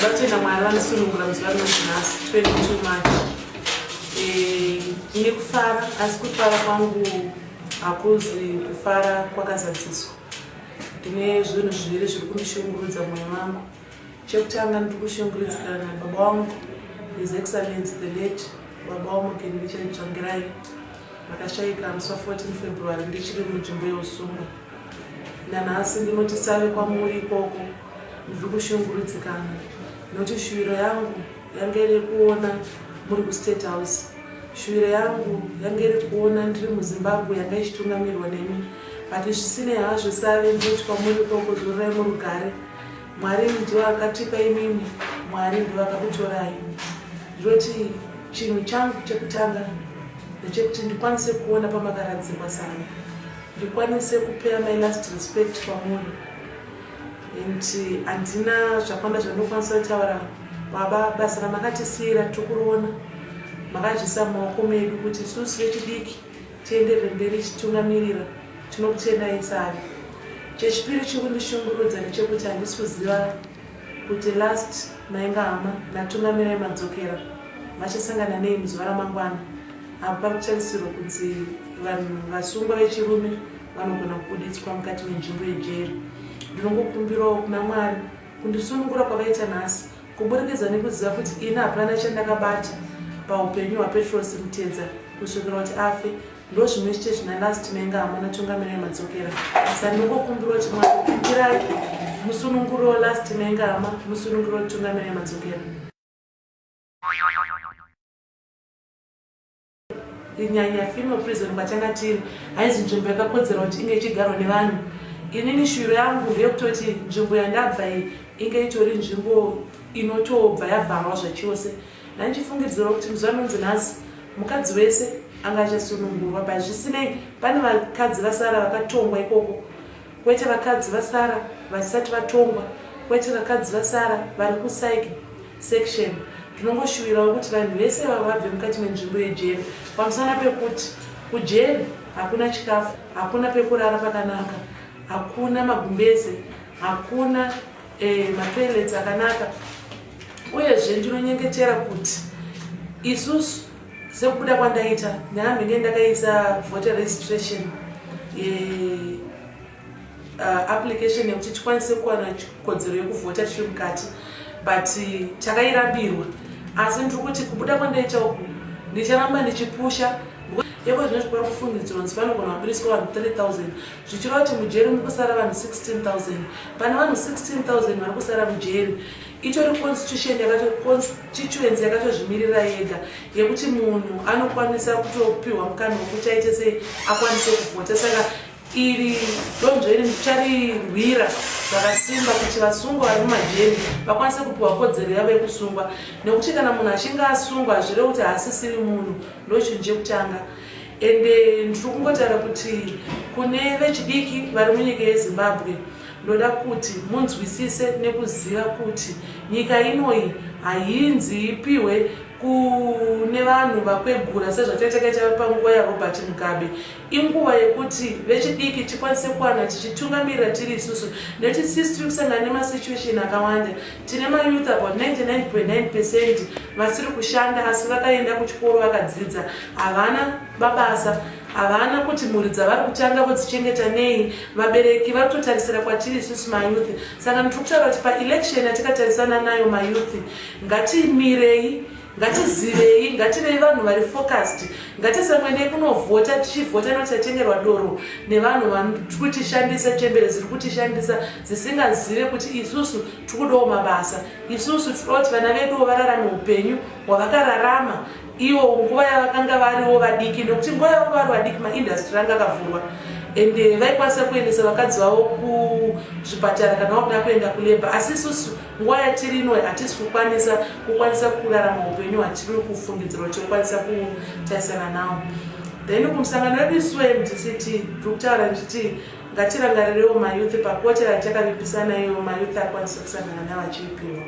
Ndakatenda Mwari vanosunungura muzuva rinonzi 22 March. Ndine kufara, asi kufara kwangu hakuzi kufara kwakazadziswa. Ndine zvinhu zviviri zviri kundishungurudza mwoyo wangu. Chekutanga ndiri kushungurudzikana nababa wangu, His Excellency the late Baba Mugen Richard Tsvangirai. Vakashayika musi wa 14 February ndichiri munzvimbo yeusungwa. Nanhasi ndinoti save kwamuri ikoko ndiri kushungurudzikana nokuti shuviro yangu yange iri kuona muri kuState House. Shuviro yangu yange iri kuona ndiri muZimbabwe yanga ichitungamirwa nemi. But zvisinei hazvo save ndinoti kwamuri ikoko dhururai murugare. Mwari ndiye akatipa imimi, Mwari ndiye akakutorai. Ndinoti chinhu changu chekutanga ndechekuti ndikwanise kuona pamakaradzikwa sana. Ndikwanise kupea my last respect kwamuri. Handina zvakawanda zvandinokwanisa kutaura. Baba, basa ramakatisiyira tikuroona. Makazvisa mumaoko medu kuti isusu vechidiki tienderere mberi tichitungamirira. Tinokutendai sare. Chechipiri chiri kundishungurudza ndechekuti handisi kuziva kuti last mainga hama natungamirai madzokera vachasangana nei muzuva ramangwana. Apa pari kutarisirwa kuti vanhu vasungwa vechirume vanogona kubuditswa mukati menzvimbo yejeri. Ndinongokumbirawo kuna Mwari kundisunungura kwavaita nhasi kuburikidza nekuziva kuti ina hapana chandakabata paupenyu hwaPetros Mutedza kusvikira kuti afe. Ndo zvimwe chete zvina last mainga hama natungamirai madzokera. Saka ndinongokumbirawo kuti Mwari kumbirai musununguro last mainga hama, musununguro tungamirai madzokera. Inyanya female prison kwatanga tiri haizi nzvimbo yakakodzera kuti inge ichigarwa nevanhu. Inini shuviro yangu ndeyekutoti nzvimbo yandabva iyi inge itori nzvimbo inotobva yavharwa zvachose. Ndandichifungidzira kuti muzuva rinonzi nhasi mukadzi wese anga achasunungurwa. But zvisinei pane vakadzi vasara vakatongwa ikoko, kwete vakadzi vasara vasati vatongwa, kwete vakadzi vasara vari kupsych section. Tinongoshuvirawo kuti vanhu vese vabve mukati menzvimbo yejeri, pamusana pekuti kujeri hakuna chikafu, hakuna pekurara pakanaka, hakuna magumbeze, hakuna mapellets akanaka. Uyezve ndinonyengetera kuti isusu sekubuda kwandaita ndakambenge ndakaisa voter registration application yekuti tikwanise kuwana kodzero yekuvhota tiri mukati, but takairambirwa. Asi ndiri kuti kubuda kwandaita uku ndicharamba ndichipusha. Yeko zvino zviri kufungidzirwa kuti panogona kubudiswa vanhu 3000 zvichireva kuti mujeri muri kusara vanhu 16000. Pane vanhu 16000 vari kusara mujeri. Itori constituency yakatozvimirira yega yekuti munhu anokwanisa kutopiwa mukana wekuti aite sei akwanise kuvhota. Saka iri donzvo iri ndicharirwira zvakasimba kuti vasungwa vari mumajeri vakwanise kupiwa kodzero yavo yekusungwa, nekuti kana munhu achinge asungwa hazvirevi kuti haasisiri munhu. Ndo chinhu chekutanga. Ende ndiri kungotaura kuti kune vechidiki vari munyika yeZimbabwe ndoda kuti munzwisise nekuziva kuti nyika inoyi hainzi ipiwe kune vanhu vakwegura sezvatakaita panguva yaRobert Mugabe. Inguva yekuti vechidiki tikwanise kuwana tichitungamirira tiri isusu, nekuti sisi tiri kusangana nemasituation akawanda. Tine mayouth about 99.9% vasiri kushanda asi vakaenda kuchikoro vakadzidza, havana mabasa, havana kuti mhuri dzavari kutanga vodzichengeta nei. Vabereki vari kutotarisira kwatiri isusu mayouth. Saka ndiri kutaura kuti paelection yatikatarisana nayo mayouth ngatimirei, ngatizivei, ngativei vanhu vari focused. Ngatisamwendei kunovhota tichivhota nekuti tatengerwa doro nevanhu vari kutishandisa, chembere dziri kutishandisa dzisingazive kuti isusu tikudawo mabasa. Isusu tinoda kuti vana vedu vararame upenyu hwavakararama ivo nguva yavakanga variwo vadiki, nekuti nguva yavo vari vadiki maindastry anga akavhurwa ende vaikwanisa kuendesa vakadzi vavo kuzvipatara kana vakuda kuenda kuleba. Asi isusu nguva yatiri ino hatisi kukwanisa kurarama upenyu hwatiri kufungidzira kuti tikwanisa kutarisana nawo. Then kumusangano wedu isuwe MDCT tiri kutaura ndichiti ngatirangarirewo mayouth pakotera takavipisana iyo mayouth akwanisa kusangana navachipiwa.